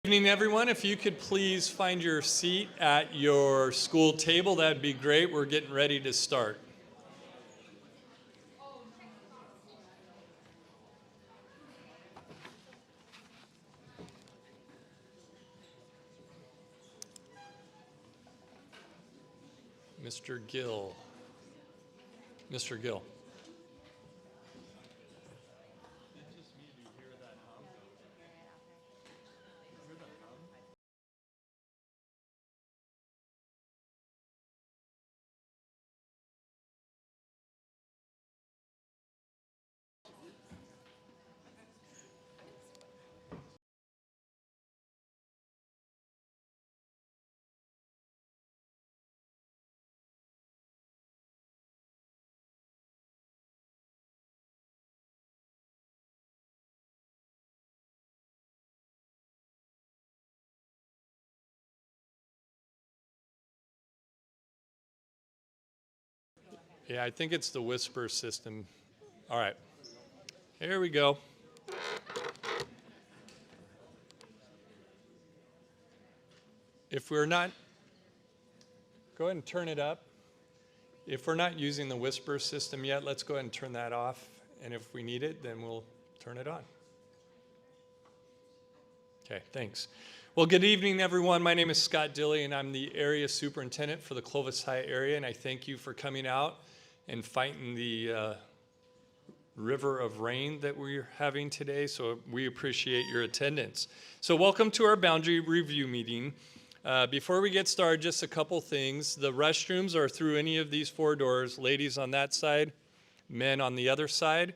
Good evening, everyone. If you could please find your seat at your school table, that'd be great. We're getting ready to start. Mr. Gill. Mr. Gill. Yeah, I think it's the whisper system. All right. Here we go. If we're not, go ahead and turn it up. If we're not using the whisper system yet, let's go ahead and turn that off. And if we need it, then we'll turn it on. Okay, thanks. Well, good evening, everyone. My name is Scott Dilley, and I'm the area superintendent for the Clovis High area, and I thank you for coming out and fighting the river of rain that we're having today, so we appreciate your attendance. So welcome to our boundary review meeting. Before we get started, just a couple things. The restrooms are through any of these four doors, ladies on that side, men on the other side.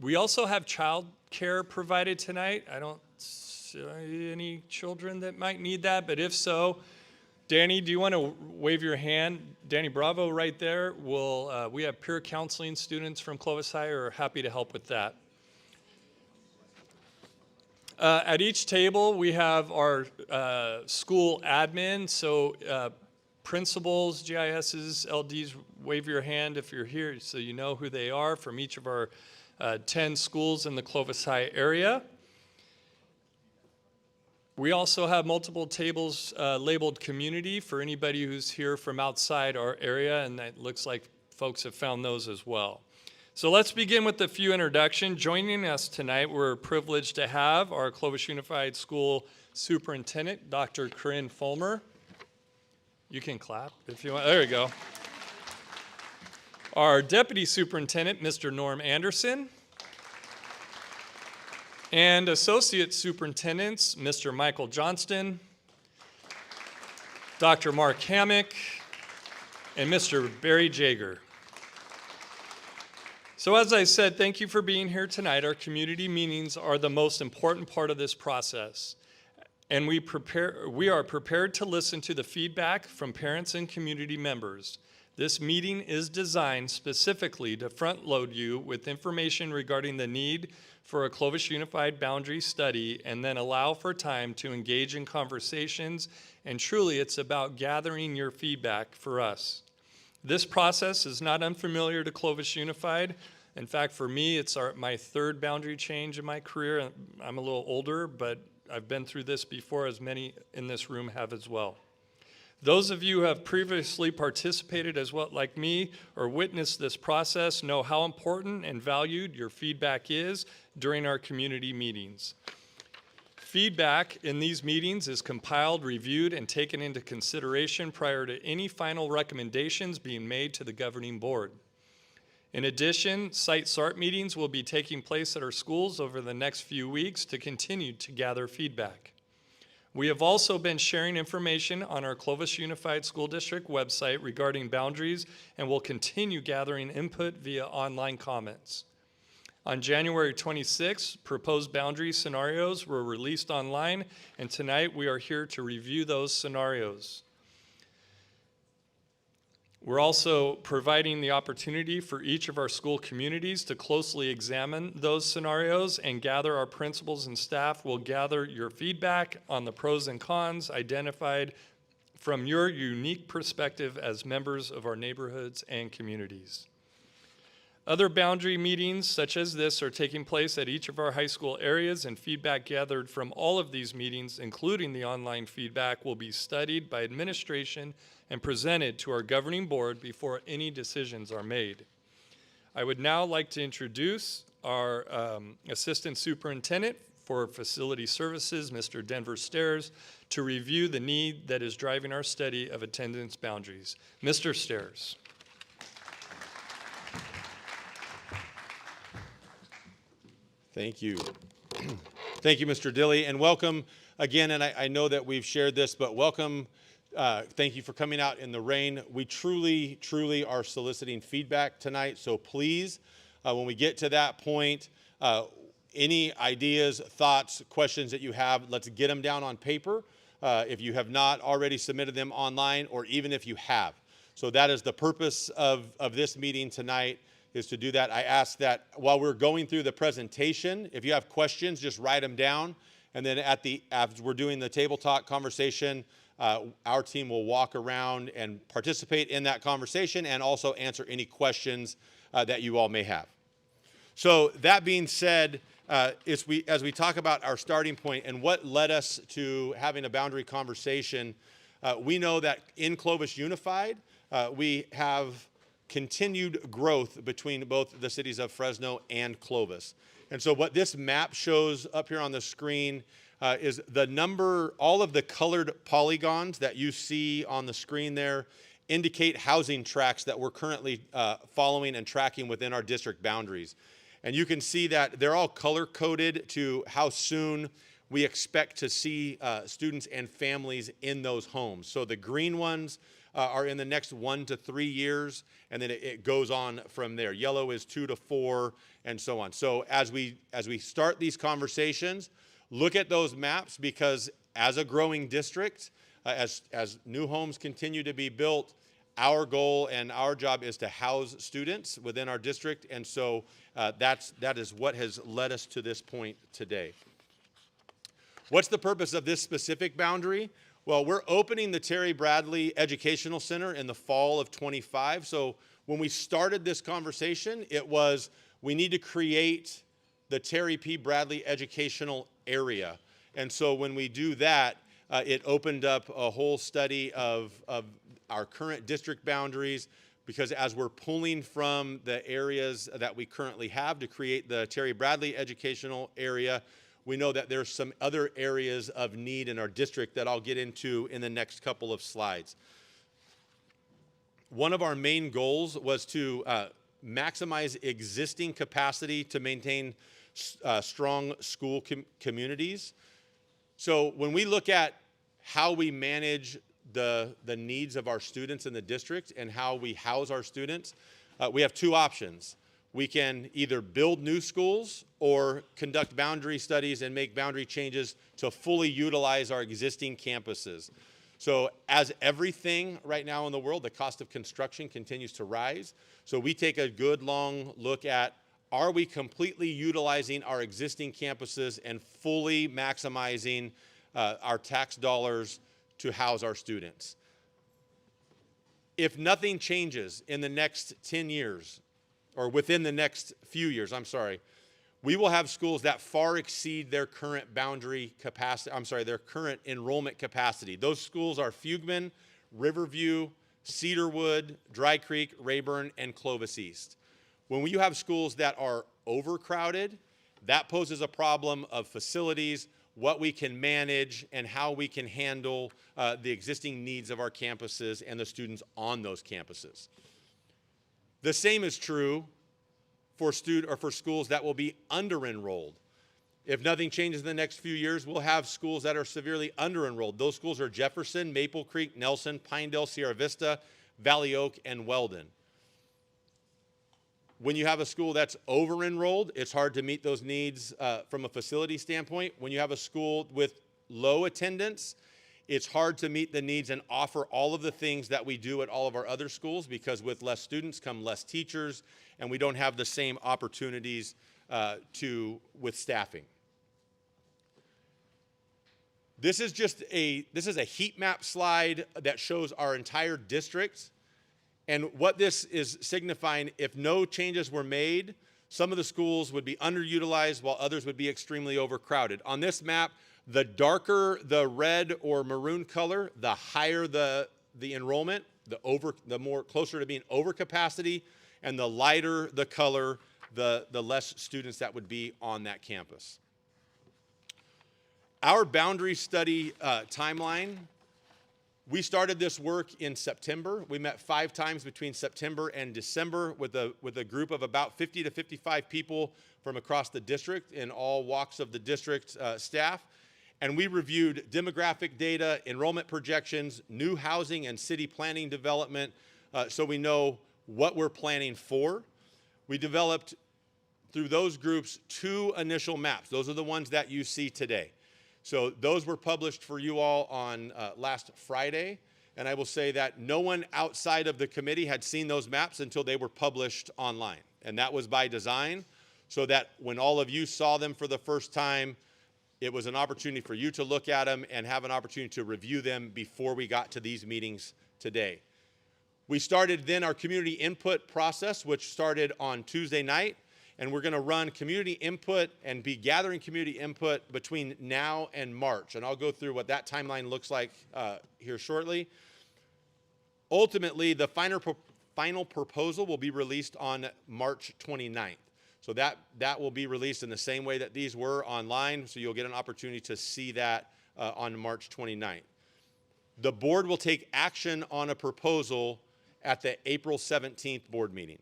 We also have child care provided tonight. I don't see any children that might need that, but if so, Danny, do you want to wave your hand? Danny Bravo right there. We have peer counseling students from Clovis High who are happy to help with that. At each table, we have our school admin, so principals, GISs, LDs, wave your hand if you're here so you know who they are from each of our 10 schools in the Clovis High area. We also have multiple tables labeled community for anybody who's here from outside our area, and it looks like folks have found those as well. So let's begin with a few introductions. Joining us tonight, we're privileged to have our Clovis Unified School Superintendent, Dr. Corinne Fulmer. You can clap if you want. There you go. Our Deputy Superintendent, Mr. Norm Anderson. And Associate Superintendents, Mr. Michael Johnston, Dr. Mark Hammock, and Mr. Barry Jager. So as I said, thank you for being here tonight. Our community meetings are the most important part of this process. And we are prepared to listen to the feedback from parents and community members. This meeting is designed specifically to front load you with information regarding the need for a Clovis Unified Boundary study and then allow for time to engage in conversations, and truly it's about gathering your feedback for us. This process is not unfamiliar to Clovis Unified. In fact, for me, it's my third boundary change in my career. I'm a little older, but I've been through this before, as many in this room have as well. Those of you who have previously participated as well, like me, or witnessed this process know how important and valued your feedback is during our community meetings. Feedback in these meetings is compiled, reviewed, and taken into consideration prior to any final recommendations being made to the governing board. In addition, site SART meetings will be taking place at our schools over the next few weeks to continue to gather feedback. We have also been sharing information on our Clovis Unified School District website regarding boundaries and will continue gathering input via online comments. On January 26th, proposed boundary scenarios were released online, and tonight we are here to review those scenarios. We're also providing the opportunity for each of our school communities to closely examine those scenarios, and our principals and staff will gather your feedback on the pros and cons identified from your unique perspective as members of our neighborhoods and communities. Other boundary meetings such as this are taking place at each of our high school areas, and feedback gathered from all of these meetings, including the online feedback, will be studied by administration and presented to our governing board before any decisions are made. I would now like to introduce our Assistant Superintendent for Facility Services, Mr. Denver Stairs, to review the need that is driving our study of attendance boundaries. Mr. Stairs. Thank you. Thank you, Mr. Dilley, and welcome again. And I know that we've shared this, but welcome. Thank you for coming out in the rain. We truly, truly are soliciting feedback tonight. So please, when we get to that point, any ideas, thoughts, questions that you have, let's get them down on paper. If you have not already submitted them online, or even if you have. So that is the purpose of this meeting tonight, is to do that. I ask that while we're going through the presentation, if you have questions, just write them down. And then as we're doing the table talk conversation, our team will walk around and participate in that conversation and also answer any questions that you all may have. So that being said, as we talk about our starting point and what led us to having a boundary conversation, we know that in Clovis Unified, we have continued growth between both the cities of Fresno and Clovis. And so what this map shows up here on the screen is the number, all of the colored polygons that you see on the screen there indicate housing tracts that we're currently following and tracking within our district boundaries. And you can see that they're all color-coded to how soon we expect to see students and families in those homes. So the green ones are in the next 1 to 3 years, and then it goes on from there. Yellow is 2 to 4, and so on. So as we start these conversations, look at those maps, because as a growing district, as new homes continue to be built, our goal and our job is to house students within our district, and so that is what has led us to this point today. What's the purpose of this specific boundary? Well, we're opening the Terry Bradley Educational Center in the fall of 25. So when we started this conversation, it was we need to create the Terry P. Bradley Educational Area. And so when we do that, it opened up a whole study of our current district boundaries, because as we're pulling from the areas that we currently have to create the Terry Bradley Educational Area, we know that there's some other areas of need in our district that I'll get into in the next couple of slides. One of our main goals was to maximize existing capacity to maintain strong school communities. So when we look at how we manage the needs of our students in the district and how we house our students, we have two options. We can either build new schools or conduct boundary studies and make boundary changes to fully utilize our existing campuses. So as everything right now in the world, the cost of construction continues to rise. So we take a good long look at, are we completely utilizing our existing campuses and fully maximizing our tax dollars to house our students? If nothing changes in the next 10 years, or within the next few years, we will have schools that far exceed their current boundary capacity, their current enrollment capacity. Those schools are Fugman, Riverview, Cedarwood, Dry Creek, Rayburn, and Clovis East. When you have schools that are overcrowded, that poses a problem of facilities, what we can manage, and how we can handle the existing needs of our campuses and the students on those campuses. The same is true for schools that will be under-enrolled. If nothing changes in the next few years, we'll have schools that are severely under-enrolled. Those schools are Jefferson, Maple Creek, Nelson, Pinedale, Sierra Vista, Valley Oak, and Weldon. When you have a school that's over-enrolled, it's hard to meet those needs from a facility standpoint. When you have a school with low attendance, it's hard to meet the needs and offer all of the things that we do at all of our other schools, because with less students come less teachers, and we don't have the same opportunities with staffing. This is a heat map slide that shows our entire district And what this is signifying, if no changes were made, some of the schools would be underutilized while others would be extremely overcrowded. On this map, the darker the red or maroon color, the higher the enrollment, the more closer to being over capacity, and the lighter the color, the less students that would be on that campus. Our boundary study timeline, we started this work in September. We met 5 times between September and December with a group of about 50 to 55 people from across the district in all walks of the district staff. And we reviewed demographic data, enrollment projections, new housing and city planning development, so we know what we're planning for. We developed, through those groups, 2 initial maps. Those are the ones that you see today. So those were published for you all on last Friday. And I will say that no one outside of the committee had seen those maps until they were published online. And that was by design, so that when all of you saw them for the first time, it was an opportunity for you to look at them and have an opportunity to review them before we got to these meetings today. We started then our community input process, which started on Tuesday night, and we're going to run community input and be gathering community input between now and March. And I'll go through what that timeline looks like here shortly. Ultimately, the final proposal will be released on March 29th. So that will be released in the same way that these were online, so you'll get an opportunity to see that on March 29th. The board will take action on a proposal at the April 17th board meeting.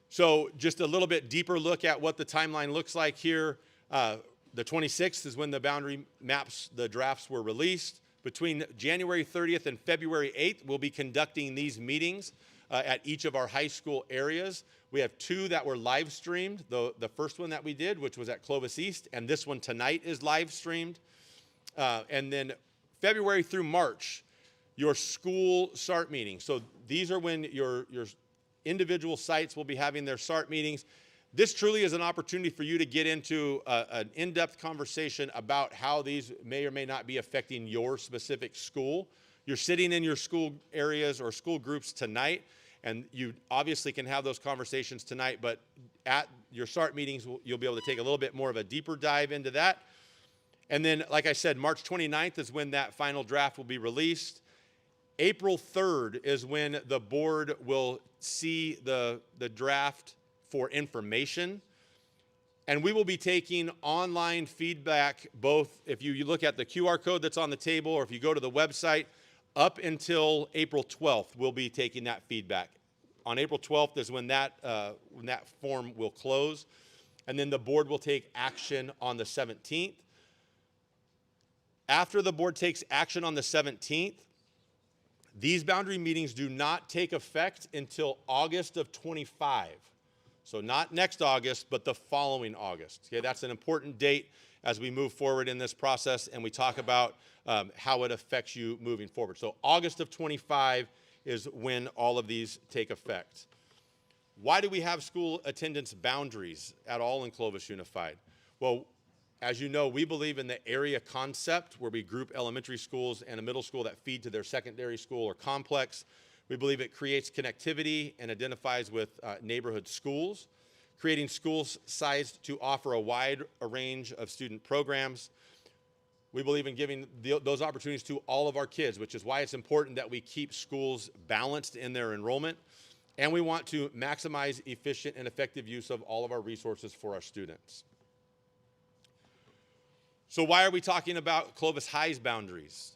So just a little bit deeper look at what the timeline looks like here. The 26th is when the boundary maps, the drafts were released. Between January 30th and February 8th, we'll be conducting these meetings at each of our high school areas. We have 2 that were live streamed. The first one that we did, which was at Clovis East, and this one tonight is live streamed. And then February through March, your school SART meetings. So these are when your individual sites will be having their SART meetings. This truly is an opportunity for you to get into an in-depth conversation about how these may or may not be affecting your specific school. You're sitting in your school areas or school groups tonight, and you obviously can have those conversations tonight, but at your SART meetings, you'll be able to take a little bit more of a deeper dive into that. And then, like I said, March 29th is when that final draft will be released. April 3rd is when the board will see the draft for information. And we will be taking online feedback, both if you look at the QR code that's on the table or if you go to the website, up until April 12th, we'll be taking that feedback. On April 12th is when that form will close. And then the board will take action on the 17th. After the board takes action on the 17th, these boundary meetings do not take effect until August of 25. So not next August, but the following August. Okay, that's an important date as we move forward in this process and we talk about how it affects you moving forward. So August of 25 is when all of these take effect. Why do we have school attendance boundaries at all in Clovis Unified? Well, as you know, we believe in the area concept where we group elementary schools and a middle school that feed to their secondary school or complex. We believe it creates connectivity and identifies with neighborhood schools, creating schools sized to offer a wide range of student programs. We believe in giving those opportunities to all of our kids, which is why it's important that we keep schools balanced in their enrollment. And we want to maximize efficient and effective use of all of our resources for our students. So why are we talking about Clovis High's boundaries?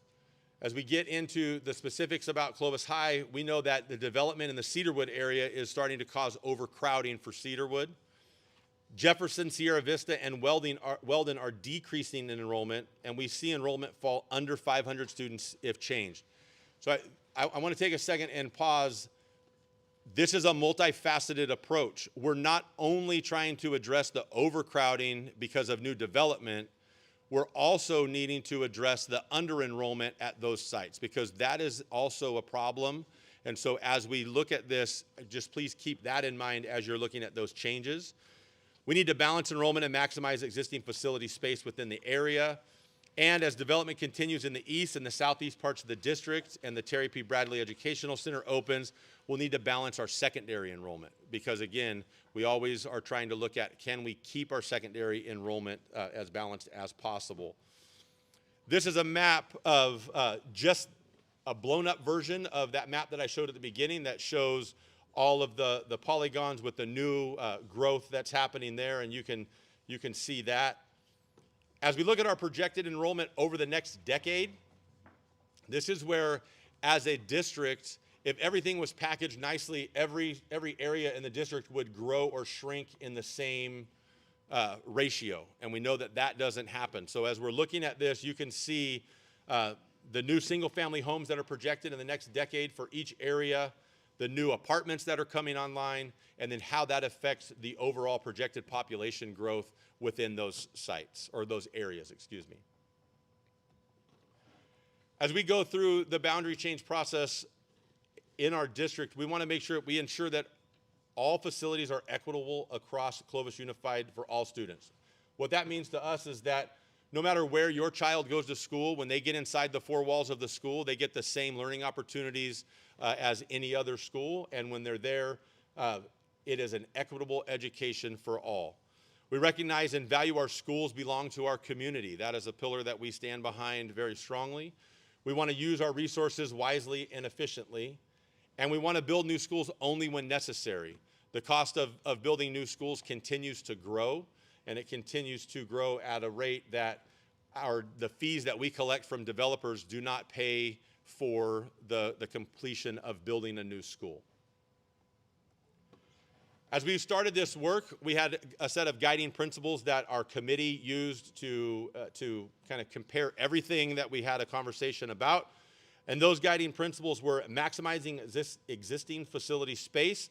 As we get into the specifics about Clovis High, we know that the development in the Cedarwood area is starting to cause overcrowding for Cedarwood. Jefferson, Sierra Vista, and Weldon are decreasing in enrollment, and we see enrollment fall under 500 students if changed. So I want to take a second and pause. This is a multifaceted approach. We're not only trying to address the overcrowding because of new development, we're also needing to address the under-enrollment at those sites because that is also a problem. And so as we look at this, just please keep that in mind as you're looking at those changes. We need to balance enrollment and maximize existing facility space within the area. And as development continues in the east and the southeast parts of the district and the Terry P. Bradley Educational Center opens, we'll need to balance our secondary enrollment because, again, we always are trying to look at, can we keep our secondary enrollment as balanced as possible? This is a map of just a blown-up version of that map that I showed at the beginning that shows all of the polygons with the new growth that's happening there, and you can see that. As we look at our projected enrollment over the next decade, this is where, as a district, if everything was packaged nicely, every area in the district would grow or shrink in the same ratio. And we know that that doesn't happen. So as we're looking at this, you can see the new single-family homes that are projected in the next decade for each area, the new apartments that are coming online, and then how that affects the overall projected population growth within those sites, or those areas, excuse me. As we go through the boundary change process in our district, we want to make sure we ensure that all facilities are equitable across Clovis Unified for all students. What that means to us is that no matter where your child goes to school, when they get inside the four walls of the school, they get the same learning opportunities as any other school, and when they're there, it is an equitable education for all. We recognize and value our schools belong to our community. That is a pillar that we stand behind very strongly. We want to use our resources wisely and efficiently, and we want to build new schools only when necessary. The cost of building new schools continues to grow, and it continues to grow at a rate that the fees that we collect from developers do not pay for the completion of building a new school. As we started this work, we had a set of guiding principles that our committee used to kind of compare everything that we had a conversation about. And those guiding principles were maximizing existing facility space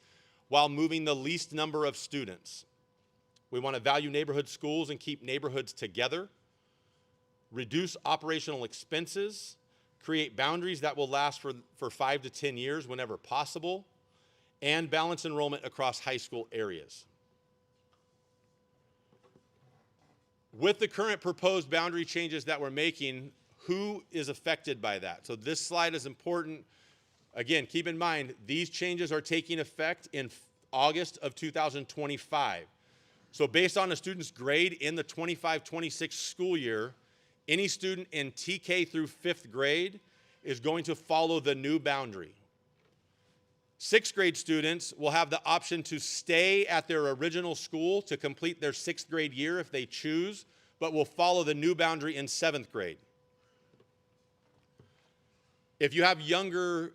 while moving the least number of students. We want to value neighborhood schools and keep neighborhoods together, reduce operational expenses, create boundaries that will last for 5 to 10 years whenever possible, and balance enrollment across high school areas. With the current proposed boundary changes that we're making, who is affected by that? So this slide is important. Again, keep in mind, these changes are taking effect in August of 2025. So based on a student's grade in the 25-26 school year, any student in TK through 5th grade is going to follow the new boundary. 6th grade students will have the option to stay at their original school to complete their 6th grade year if they choose, but will follow the new boundary in 7th grade. If you have younger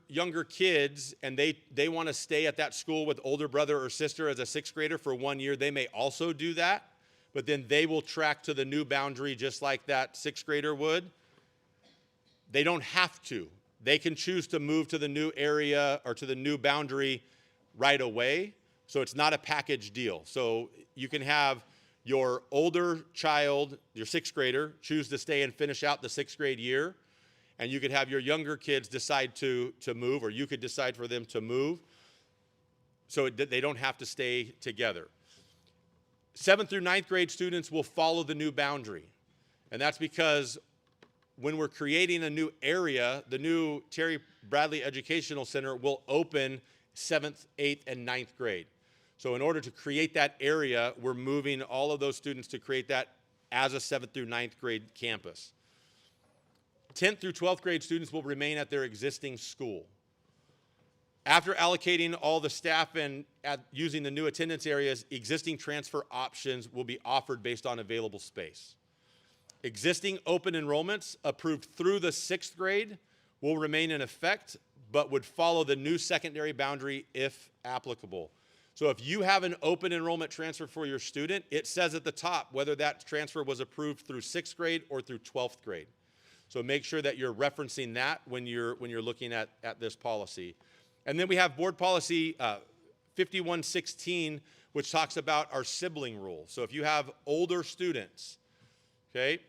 kids and they want to stay at that school with older brother or sister as a 6th grader for 1 year, they may also do that, but then they will track to the new boundary just like that 6th grader would. They don't have to. They can choose to move to the new area or to the new boundary right away. So it's not a package deal. So you can have your older child, your 6th grader, choose to stay and finish out the 6th grade year. And you could have your younger kids decide to move, or you could decide for them to move. So they don't have to stay together. 7th through 9th grade students will follow the new boundary. And that's because when we're creating a new area, the new Terry Bradley Educational Center will open 7th, 8th, and 9th grade. So in order to create that area, we're moving all of those students to create that as a 7th through 9th grade campus. 10th through 12th grade students will remain at their existing school. After allocating all the staff and using the new attendance areas, existing transfer options will be offered based on available space. Existing open enrollments approved through the 6th grade will remain in effect, but would follow the new secondary boundary if applicable. So if you have an open enrollment transfer for your student, it says at the top whether that transfer was approved through 6th grade or through 12th grade. So make sure that you're referencing that when you're looking at this policy. And then we have board policy 5116, which talks about our sibling rule. So if you have older students, okay,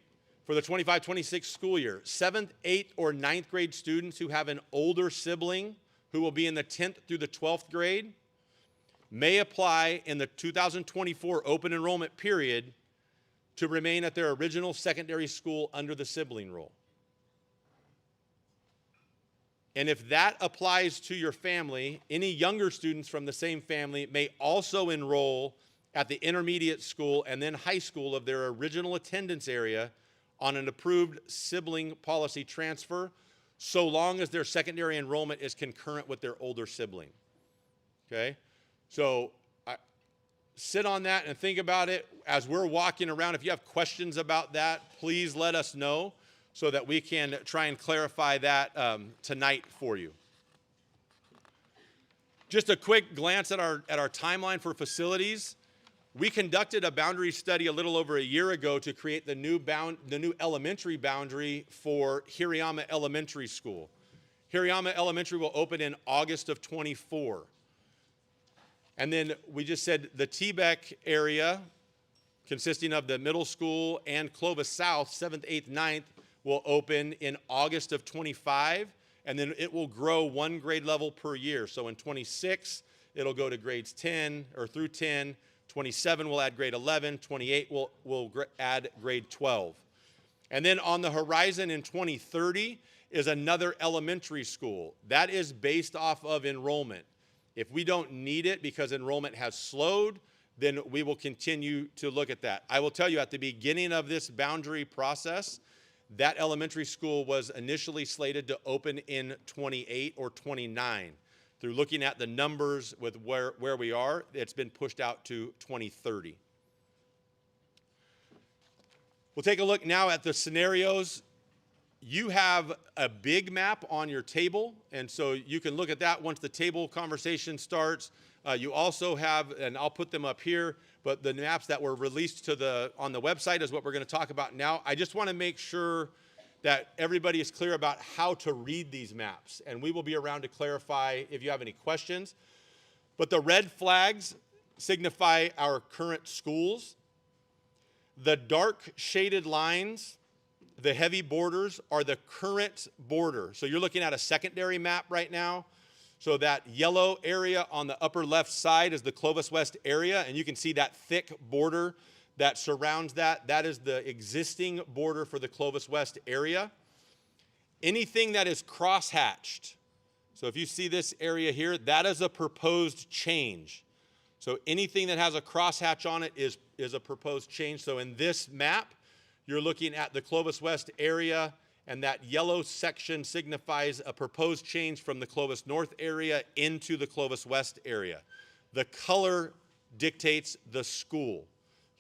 for the 25-26 school year, 7th, 8th, or 9th grade students who have an older sibling who will be in the 10th through the 12th grade may apply in the 2024 open enrollment period to remain at their original secondary school under the sibling rule. And if that applies to your family, any younger students from the same family may also enroll at the intermediate school and then high school of their original attendance area on an approved sibling policy transfer, so long as their secondary enrollment is concurrent with their older sibling. Okay? So sit on that and think about it as we're walking around. If you have questions about that, please let us know so that we can try and clarify that tonight for you. Just a quick glance at our timeline for facilities. We conducted a boundary study a little over a year ago to create the new elementary boundary for Hirayama Elementary School. Hirayama Elementary will open in August of 24. And then we just said the T-Bec area, consisting of the middle school and Clovis South, 7th, 8th, 9th, will open in August of 25, and then it will grow one grade level per year. So in 26, it'll go to grades 10 or through 10. 27 will add grade 11. 28 will add grade 12. And then on the horizon in 2030 is another elementary school. That is based off of enrollment. If we don't need it because enrollment has slowed, then we will continue to look at that. I will tell you, at the beginning of this boundary process, that elementary school was initially slated to open in 28 or 29. Through looking at the numbers with where we are, it's been pushed out to 2030. We'll take a look now at the scenarios. You have a big map on your table, and so you can look at that once the table conversation starts. You also have, and I'll put them up here, but the maps that were released on the website is what we're going to talk about now. I just want to make sure that everybody is clear about how to read these maps, and we will be around to clarify if you have any questions. But the red flags signify our current schools. The dark shaded lines, the heavy borders, are the current border. So you're looking at a secondary map right now. So that yellow area on the upper left side is the Clovis West area, and you can see that thick border that surrounds that. That is the existing border for the Clovis West area. Anything that is crosshatched, so if you see this area here, that is a proposed change. So anything that has a crosshatch on it is a proposed change. So in this map, you're looking at the Clovis West area, and that yellow section signifies a proposed change from the Clovis North area into the Clovis West area. The color dictates the school.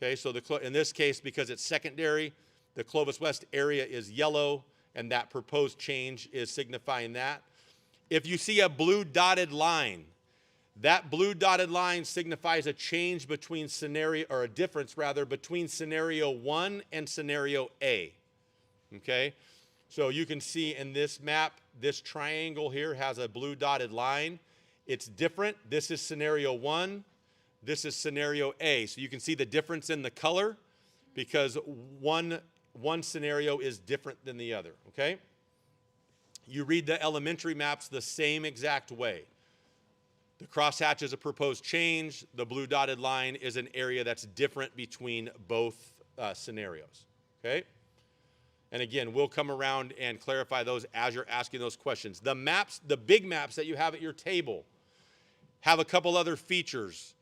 Okay, so in this case, because it's secondary, the Clovis West area is yellow, and that proposed change is signifying that. If you see a blue dotted line, that blue dotted line signifies a change between scenario, or a difference rather, between scenario 1 and scenario A. Okay? So you can see in this map, this triangle here has a blue dotted line. It's different. This is scenario 1. This is scenario A. So you can see the difference in the color because one scenario is different than the other. Okay? You read the elementary maps the same exact way. The crosshatch is a proposed change. The blue dotted line is an area that's different between both scenarios. Okay? And again, we'll come around and clarify those as you're asking those questions. The maps, the big maps that you have at your table, have a couple other features.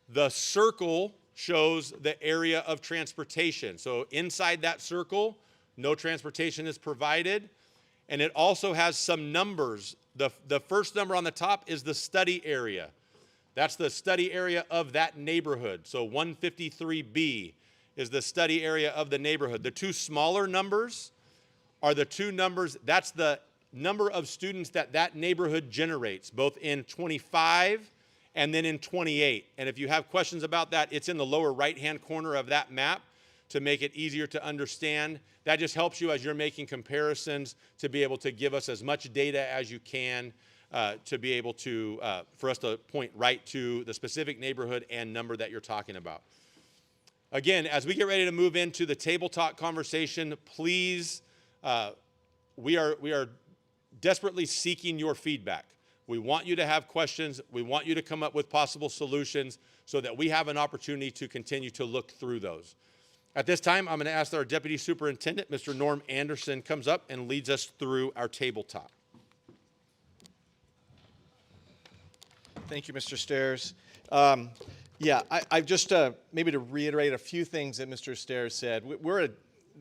The circle shows the area of transportation. So inside that circle, no transportation is provided. And it also has some numbers. The first number on the top is the study area. That's the study area of that neighborhood. So 153B is the study area of the neighborhood. The two smaller numbers are the two numbers, that's the number of students that neighborhood generates, both in 25 and then in 28. And if you have questions about that, it's in the lower right-hand corner of that map to make it easier to understand. That just helps you as you're making comparisons to be able to give us as much data as you can to be able to, for us to point right to the specific neighborhood and number that you're talking about. Again, as we get ready to move into the table talk conversation, please, we are desperately seeking your feedback. We want you to have questions. We want you to come up with possible solutions so that we have an opportunity to continue to look through those. At this time, I'm going to ask that our Deputy Superintendent, Mr. Norm Anderson, comes up and leads us through our tabletop. Thank you, Mr. Stairs. I've just, maybe to reiterate a few things that Mr. Stairs said.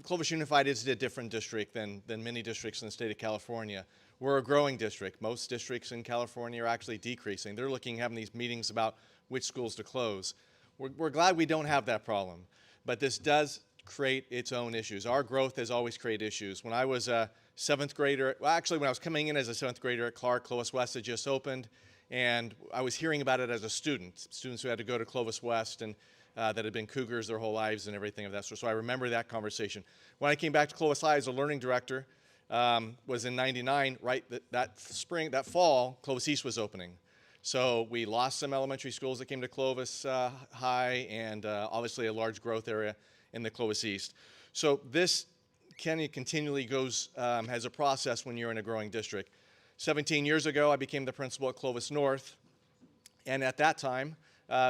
Clovis Unified is a different district than many districts in the state of California. We're a growing district. Most districts in California are actually decreasing. They're looking, having these meetings about which schools to close. We're glad we don't have that problem, but this does create its own issues. Our growth has always created issues. When I was a seventh grader, when I was coming in as a seventh grader at Clark, Clovis West had just opened, and I was hearing about it as a student, students who had to go to Clovis West and that had been Cougars their whole lives and everything of that sort. So I remember that conversation. When I came back to Clovis High as a learning director, was in '99, right, that fall, Clovis East was opening. So we lost some elementary schools that came to Clovis High, and obviously a large growth area in the Clovis East. So this continually goes, has a process when you're in a growing district. 17 years ago, I became the principal at Clovis North, and at that time,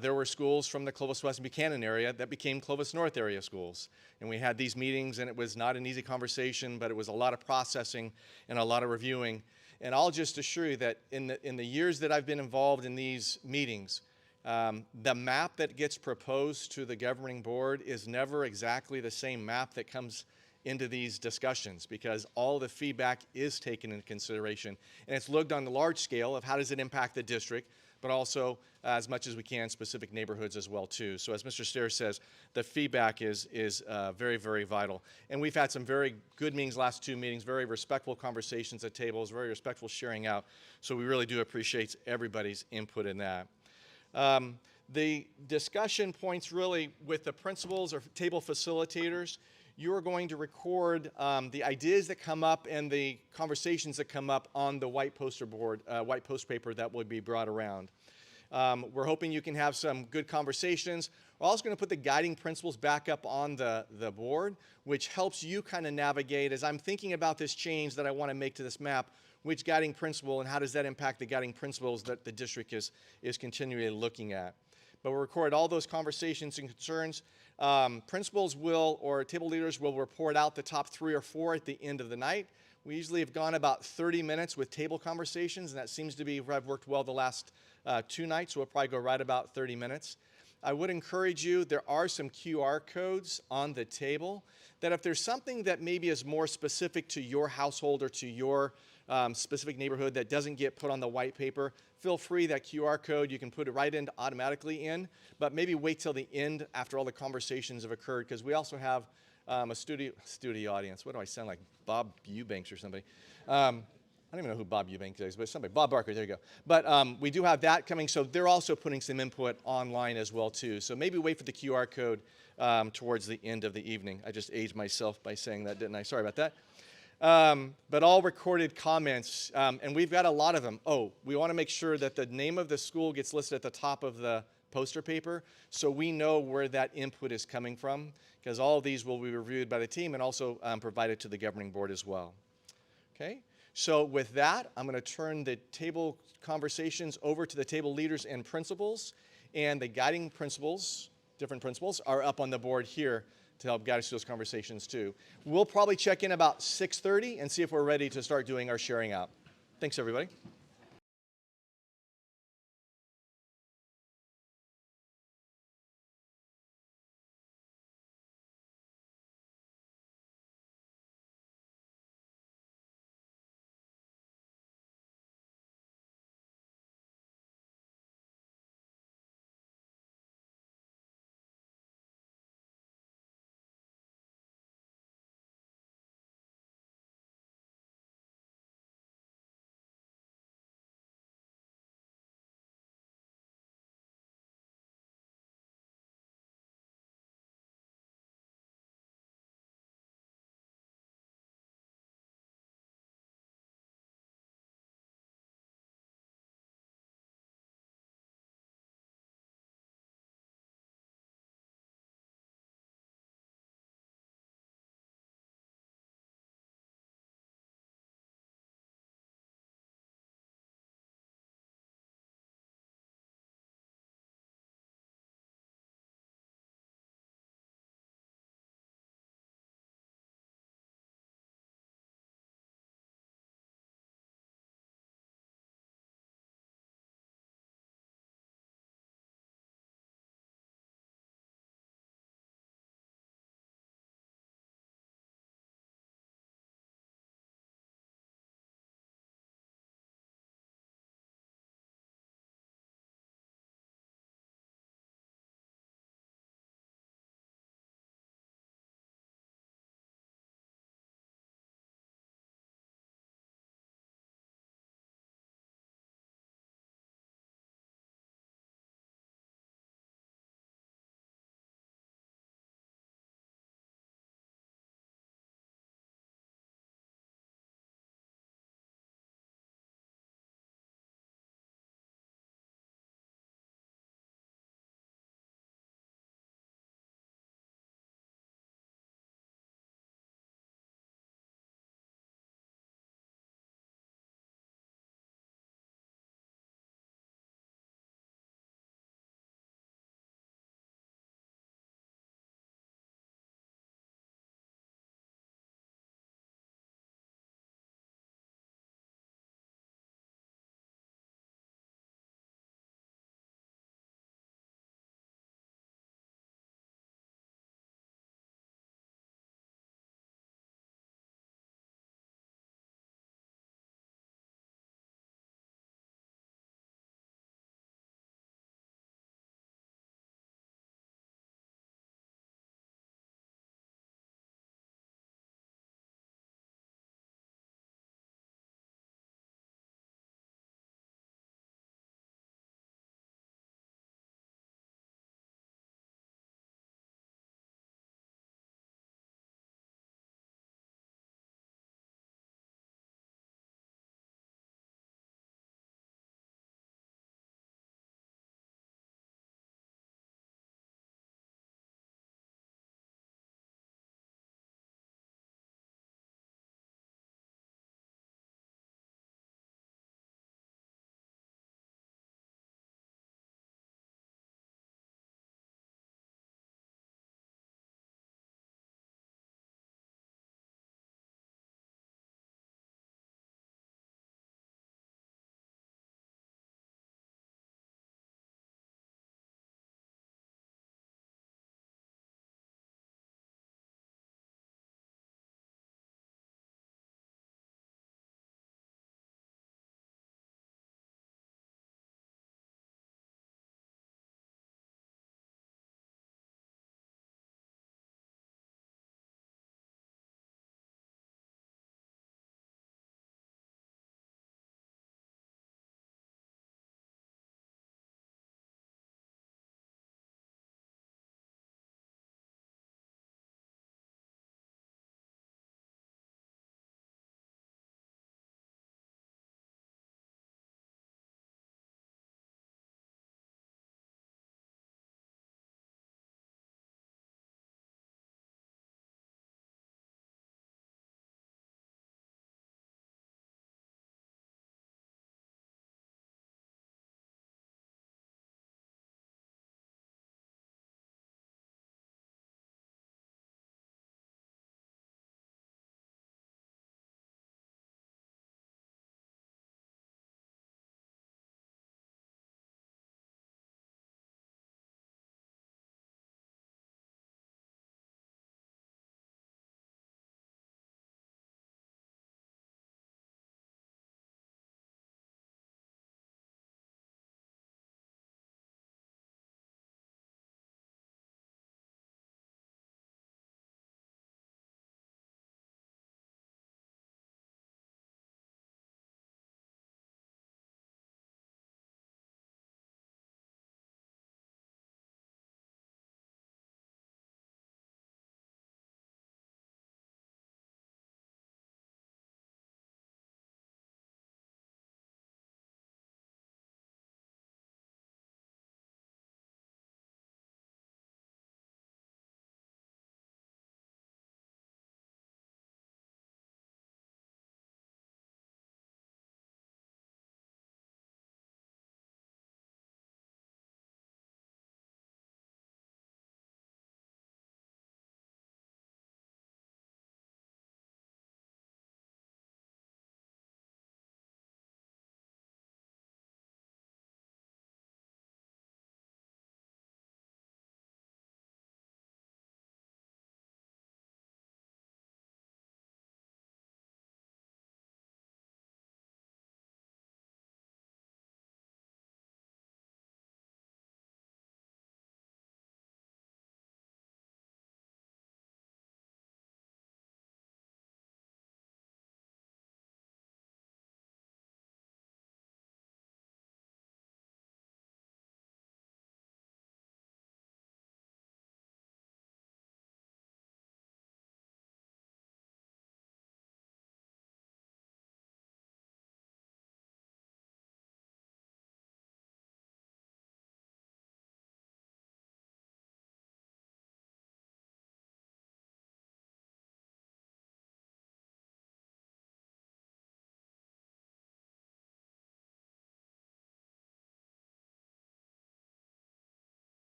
there were schools from the Clovis West and Buchanan area that became Clovis North area schools. And we had these meetings, and it was not an easy conversation, but it was a lot of processing and a lot of reviewing. And I'll just assure you that in the years that I've been involved in these meetings, the map that gets proposed to the governing board is never exactly the same map that comes into these discussions, because all the feedback is taken into consideration. And it's looked on the large scale of how does it impact the district, but also as much as we can specific neighborhoods as well too. So as Mr. Stairs says, the feedback is very, very vital. And we've had some very good meetings, last two meetings, very respectful conversations at tables, very respectful sharing out. So we really do appreciate everybody's input in that. The discussion points really with the principals or table facilitators. You are going to record the ideas that come up and the conversations that come up on the white poster board, white post paper that will be brought around. We're hoping you can have some good conversations. We're also going to put the guiding principles back up on the board, which helps you kind of navigate as I'm thinking about this change that I want to make to this map, which guiding principle and how does that impact the guiding principles that the district is continually looking at. But we'll record all those conversations and concerns. Principals will, or table leaders will report out the top 3 or 4 at the end of the night. We usually have gone about 30 minutes with table conversations, and that seems to be where I've worked well the last 2 nights, so we'll probably go right about 30 minutes. I would encourage you, there are some QR codes on the table that if there's something that maybe is more specific to your household or to your specific neighborhood that doesn't get put on the white paper, feel free, that QR code, you can put it right in automatically in, but maybe wait till the end after all the conversations have occurred, because we also have a studio audience. What do I sound like, Bob Eubanks or somebody? I don't even know who Bob Eubanks is, but somebody, Bob Barker, there you go. But we do have that coming, so they're also putting some input online as well too. So maybe wait for the QR code towards the end of the evening. I just aged myself by saying that, didn't I? Sorry about that. But all recorded comments, and we've got a lot of them. Oh, we want to make sure that the name of the school gets listed at the top of the poster paper so we know where that input is coming from, because all of these will be reviewed by the team and also provided to the governing board as well. Okay, so with that, I'm going to turn the table conversations over to the table leaders and principals, and the guiding principles, different principles, are up on the board here to help guide us through those conversations too. We'll probably check in about 6:30 and see if we're ready to start doing our sharing out. Thanks, everybody.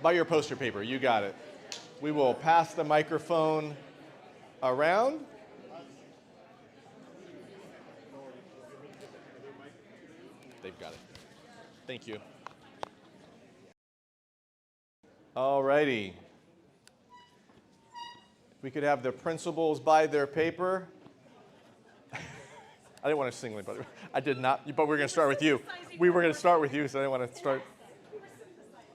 By your poster paper, you got it. We will pass the microphone around. They've got it. Thank you. All righty. We could have the principals by their paper. I didn't want to sing, by the way. I did not, but we're going to start with you. We were going to start with you, so I didn't want to start.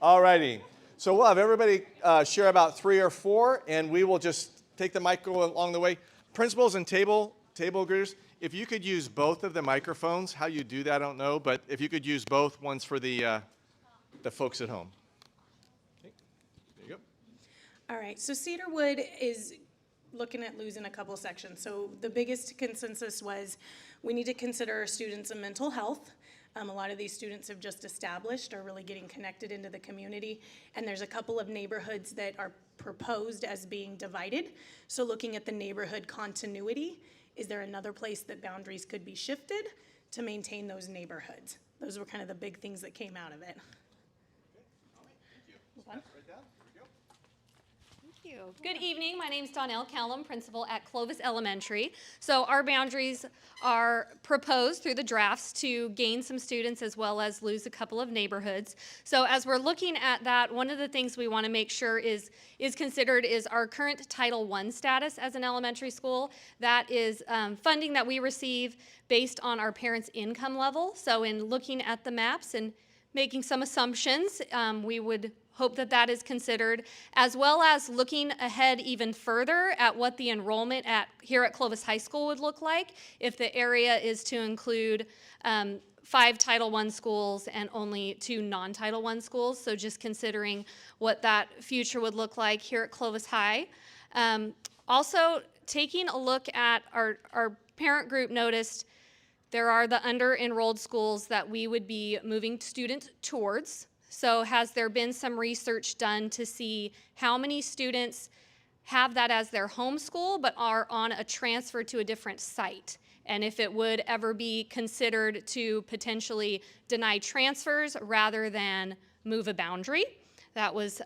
All righty. So we'll have everybody share about 3 or 4, and we will just take the mic along the way. Principals and table greeters, if you could use both of the microphones, how you do that, I don't know, but if you could use both, one's for the folks at home. Okay. There you go. All right, so Cedarwood is looking at losing a couple sections. So the biggest consensus was we need to consider students and mental health. A lot of these students have just established, are really getting connected into the community, and there's a couple of neighborhoods that are proposed as being divided. So looking at the neighborhood continuity, is there another place that boundaries could be shifted to maintain those neighborhoods? Those were kind of the big things that came out of it. Good evening. My name is Donnell Callum, principal at Clovis Elementary. So our boundaries are proposed through the drafts to gain some students as well as lose a couple of neighborhoods. So as we're looking at that, one of the things we want to make sure is considered is our current Title I status as an elementary school. That is funding that we receive based on our parents' income level. So in looking at the maps and making some assumptions, we would hope that that is considered, as well as looking ahead even further at what the enrollment here at Clovis High School would look like if the area is to include 5 Title I schools and only 2 non-Title I schools. So just considering what that future would look like here at Clovis High. Also, taking a look at our parent group noticed there are the under-enrolled schools that we would be moving students towards. So has there been some research done to see how many students have that as their home school but are on a transfer to a different site? And if it would ever be considered to potentially deny transfers rather than move a boundary. That was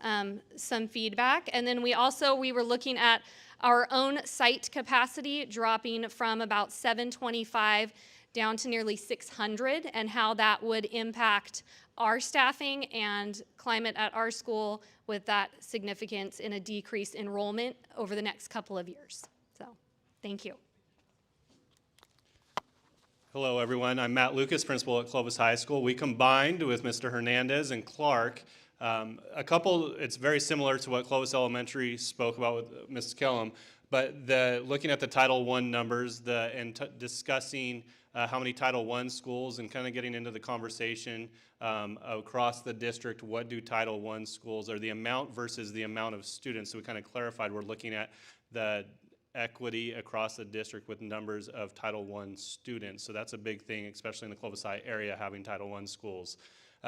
some feedback. And then we were looking at our own site capacity dropping from about 725 down to nearly 600 and how that would impact our staffing and climate at our school with that significance in a decreased enrollment over the next couple of years. So, thank you. Hello, everyone. I'm Matt Lucas, principal at Clovis High School. We combined with Mr. Hernandez and Clark it's very similar to what Clovis Elementary spoke about with Mrs. Kellum, but looking at the Title I numbers and discussing how many Title I schools and kind of getting into the conversation across the district, what do Title I schools, or the amount versus the amount of students. So we kind of clarified we're looking at the equity across the district with numbers of Title I students. So that's a big thing, especially in the Clovis High area, having Title I schools.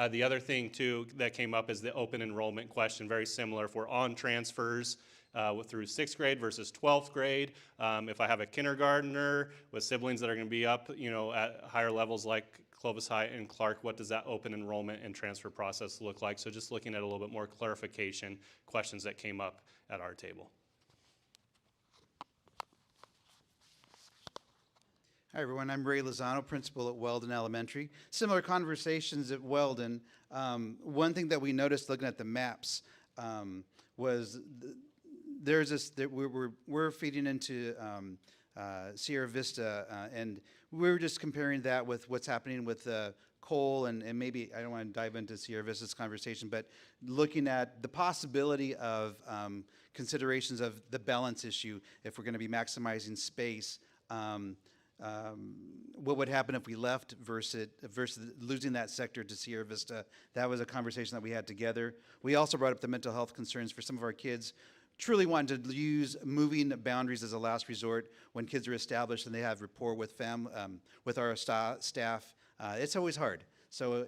The other thing, too, that came up is the open enrollment question, very similar. If we're on transfers through 6th grade versus 12th grade, if I have a kindergartner with siblings that are going to be up, at higher levels like Clovis High and Clark, what does that open enrollment and transfer process look like? So just looking at a little bit more clarification questions that came up at our table. Hi, everyone. I'm Ray Lozano, principal at Weldon Elementary. Similar conversations at Weldon. One thing that we noticed looking at the maps was there's this, we're feeding into Sierra Vista, and we were just comparing that with what's happening with Cole, and maybe, I don't want to dive into Sierra Vista's conversation, but looking at the possibility of considerations of the balance issue if we're going to be maximizing space. What would happen if we left versus losing that sector to Sierra Vista? That was a conversation that we had together. We also brought up the mental health concerns for some of our kids, truly wanting to use moving boundaries as a last resort when kids are established and they have rapport with with our staff. It's always hard. So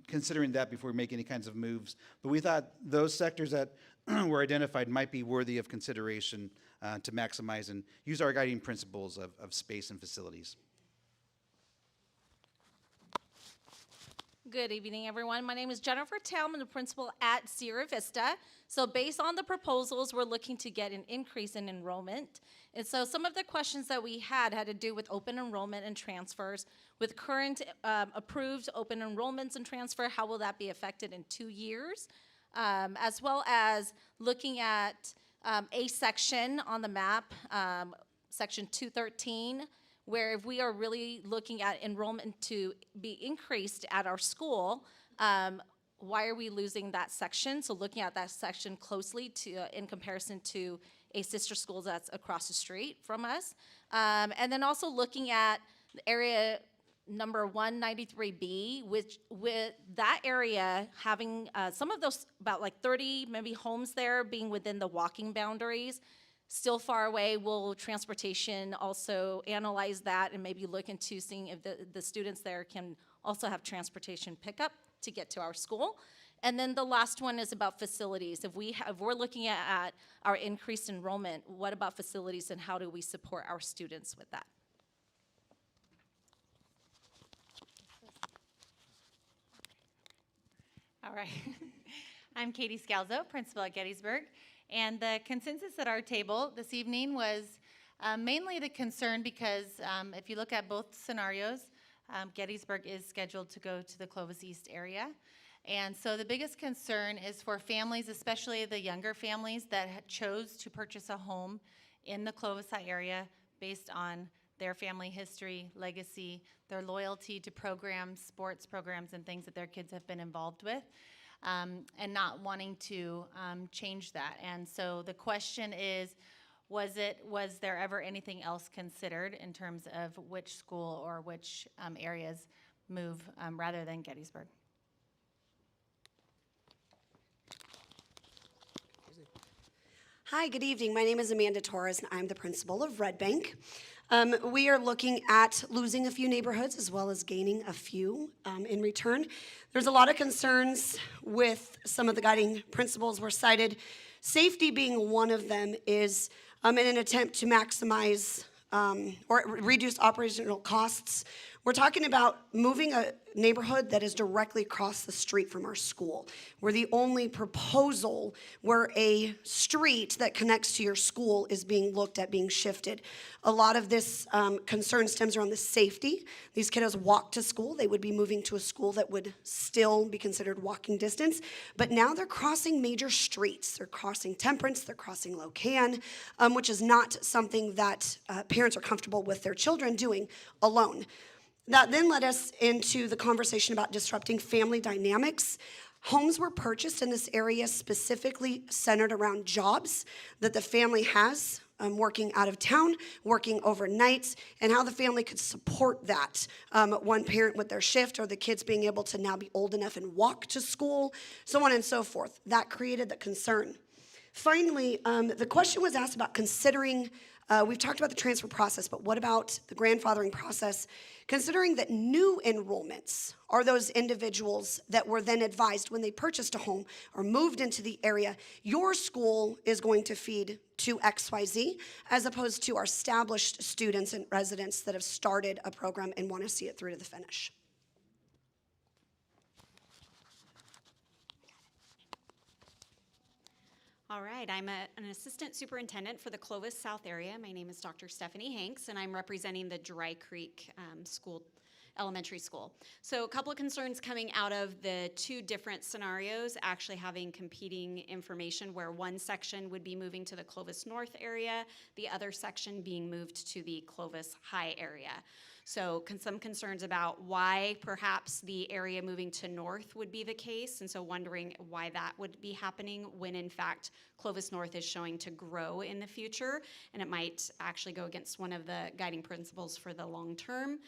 considering that before we make any kinds of moves. But we thought those sectors that were identified might be worthy of consideration to maximize and use our guiding principles of space and facilities. Good evening, everyone. My name is Jennifer Tam. I'm the principal at Sierra Vista. So based on the proposals, we're looking to get an increase in enrollment. And so some of the questions that we had to do with open enrollment and transfers. With current approved open enrollments and transfer, how will that be affected in 2 years? As well as looking at a section on the map, section 213, where if we are really looking at enrollment to be increased at our school, why are we losing that section? So looking at that section closely in comparison to a sister school that's across the street from us. And then also looking at the area number 193B, which with that area having some of those, about like 30 maybe homes there being within the walking boundaries, still far away. Will transportation also analyze that and maybe look into seeing if the students there can also have transportation pickup to get to our school? And then the last one is about facilities. If we're looking at our increased enrollment, what about facilities and how do we support our students with that? All right. I'm Katie Scalzo, principal at Gettysburg. And the consensus at our table this evening was mainly the concern because if you look at both scenarios, Gettysburg is scheduled to go to the Clovis East area. And so the biggest concern is for families, especially the younger families that chose to purchase a home in the Clovis area based on their family history, legacy, their loyalty to programs, sports programs, and things that their kids have been involved with. And not wanting to change that. And so the question is, was there ever anything else considered in terms of which school or which areas move rather than Gettysburg? Hi, good evening. My name is Amanda Torres, and I'm the principal of Red Bank. We are looking at losing a few neighborhoods as well as gaining a few in return. There's a lot of concerns with some of the guiding principles were cited. Safety being one of them is in an attempt to maximize or reduce operational costs. We're talking about moving a neighborhood that is directly across the street from our school. We're the only proposal where a street that connects to your school is being looked at being shifted. A lot of this concern stems around the safety. These kiddos walk to school. They would be moving to a school that would still be considered walking distance, but now they're crossing major streets. They're crossing Temperance, they're crossing Locan, which is not something that parents are comfortable with their children doing alone. That then led us into the conversation about disrupting family dynamics. Homes were purchased in this area specifically centered around jobs that the family has, working out of town, working overnight, and how the family could support that. One parent with their shift, or the kids being able to now be old enough and walk to school, so on and so forth. That created the concern. Finally, the question was asked about considering, we've talked about the transfer process, but what about the grandfathering process? Considering that new enrollments are those individuals that were then advised when they purchased a home or moved into the area, your school is going to feed to XYZ, as opposed to our established students and residents that have started a program and want to see it through to the finish. All right, I'm an assistant superintendent for the Clovis South area. My name is Dr. Stephanie Hanks, and I'm representing the Dry Creek Elementary School. So a couple of concerns coming out of the two different scenarios, actually having competing information where one section would be moving to the Clovis North area, the other section being moved to the Clovis High area. So some concerns about why perhaps the area moving to north would be the case, and so wondering why that would be happening when in fact Clovis North is showing to grow in the future, and it might actually go against one of the guiding principles for the long term.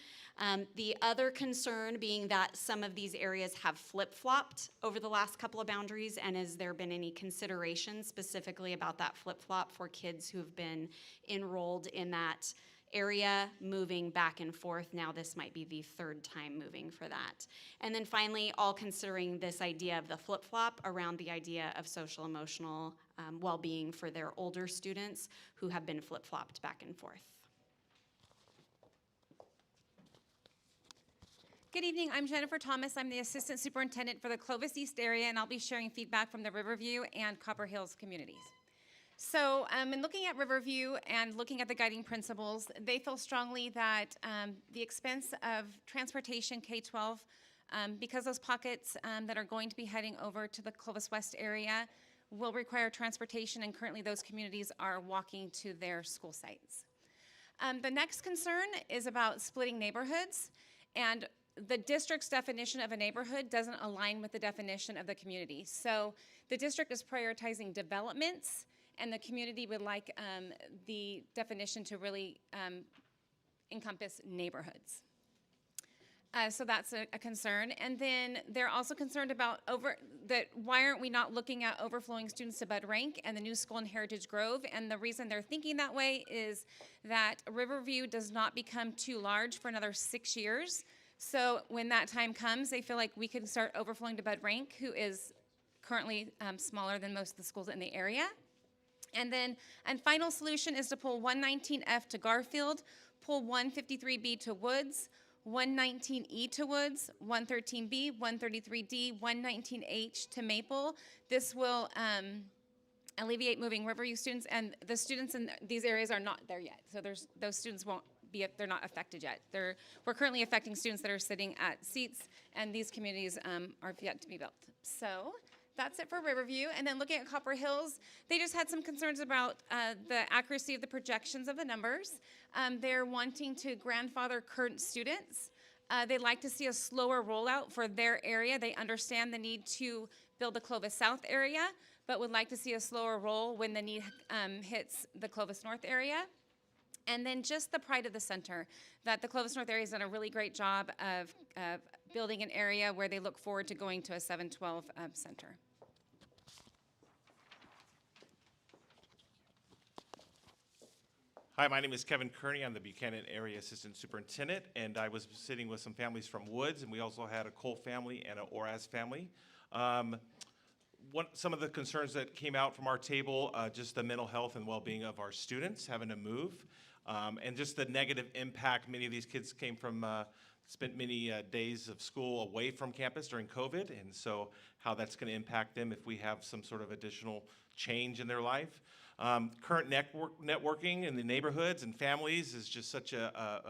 The other concern being that some of these areas have flip-flopped over the last couple of boundaries, and has there been any consideration specifically about that flip-flop for kids who have been enrolled in that area moving back and forth? Now this might be the third time moving for that. And then finally, all considering this idea of the flip-flop around the idea of social emotional well-being for their older students who have been flip-flopped back and forth. Good evening, I'm Jennifer Thomas. I'm the Assistant Superintendent for the Clovis East area, and I'll be sharing feedback from the Riverview and Copper Hills communities. So in looking at Riverview and looking at the guiding principles, they feel strongly that the expense of transportation K-12, because those pockets that are going to be heading over to the Clovis West area will require transportation, and currently those communities are walking to their school sites. The next concern is about splitting neighborhoods, and the district's definition of a neighborhood doesn't align with the definition of the community. So the district is prioritizing developments, and the community would like the definition to really encompass neighborhoods. So that's a concern. And then they're also concerned about why aren't we not looking at overflowing students to Bud Rank and the new school in Heritage Grove? And the reason they're thinking that way is that Riverview does not become too large for another 6 years. So when that time comes, they feel like we could start overflowing to Bud Rank, who is currently smaller than most of the schools in the area. And then a final solution is to pull 119F to Garfield, pull 153B to Woods, 119E to Woods, 113B, 133D, 119H to Maple. This will alleviate moving Riverview students, and the students in these areas are not there yet. So those students they're not affected yet. We're currently affecting students that are sitting at seats, and these communities are yet to be built. So that's it for Riverview. And then looking at Copper Hills, they just had some concerns about the accuracy of the projections of the numbers. They're wanting to grandfather current students. They'd like to see a slower rollout for their area. They understand the need to build the Clovis South area, but would like to see a slower roll when the need hits the Clovis North area. And then just the pride of the center, that the Clovis North area has done a really great job of building an area where they look forward to going to a 712 center. Hi, my name is Kevin Kearney. I'm the Buchanan Area Assistant Superintendent, and I was sitting with some families from Woods, and we also had a Cole family and an Oraz family. Some of the concerns that came out from our table, just the mental health and well-being of our students having to move, and just the negative impact. Many of these kids came from, spent many days of school away from campus during COVID, and so how that's going to impact them if we have some sort of additional change in their life. Current networking in the neighborhoods and families is just such a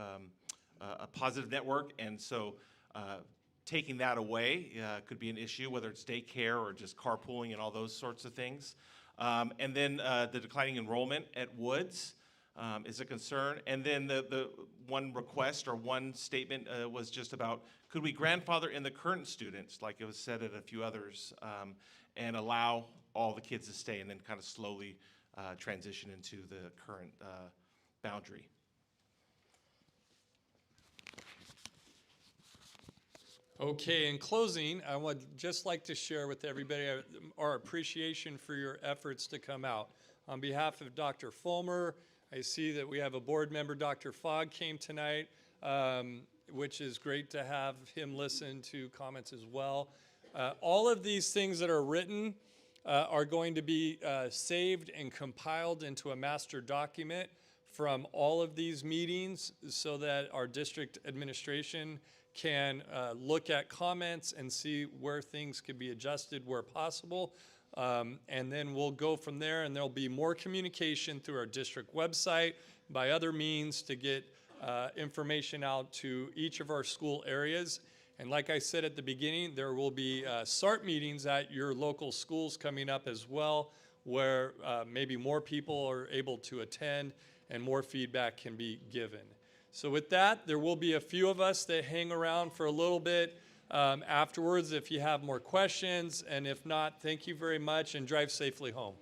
positive network, and so taking that away could be an issue, whether it's daycare or just carpooling and all those sorts of things. And then the declining enrollment at Woods is a concern. And then the one request or one statement was just about, could we grandfather in the current students, like it was said at a few others, and allow all the kids to stay and then kind of slowly transition into the current boundary. Okay, in closing, I would just like to share with everybody our appreciation for your efforts to come out. On behalf of Dr. Fulmer, I see that we have a board member, Dr. Fogg, came tonight, which is great to have him listen to comments as well. All of these things that are written are going to be saved and compiled into a master document from all of these meetings so that our district administration can look at comments and see where things could be adjusted where possible. And then we'll go from there, and there'll be more communication through our district website, by other means, to get information out to each of our school areas. And like I said at the beginning, there will be SART meetings at your local schools coming up as well, where maybe more people are able to attend and more feedback can be given. So with that, there will be a few of us that hang around for a little bit afterwards if you have more questions. And if not, thank you very much and drive safely home.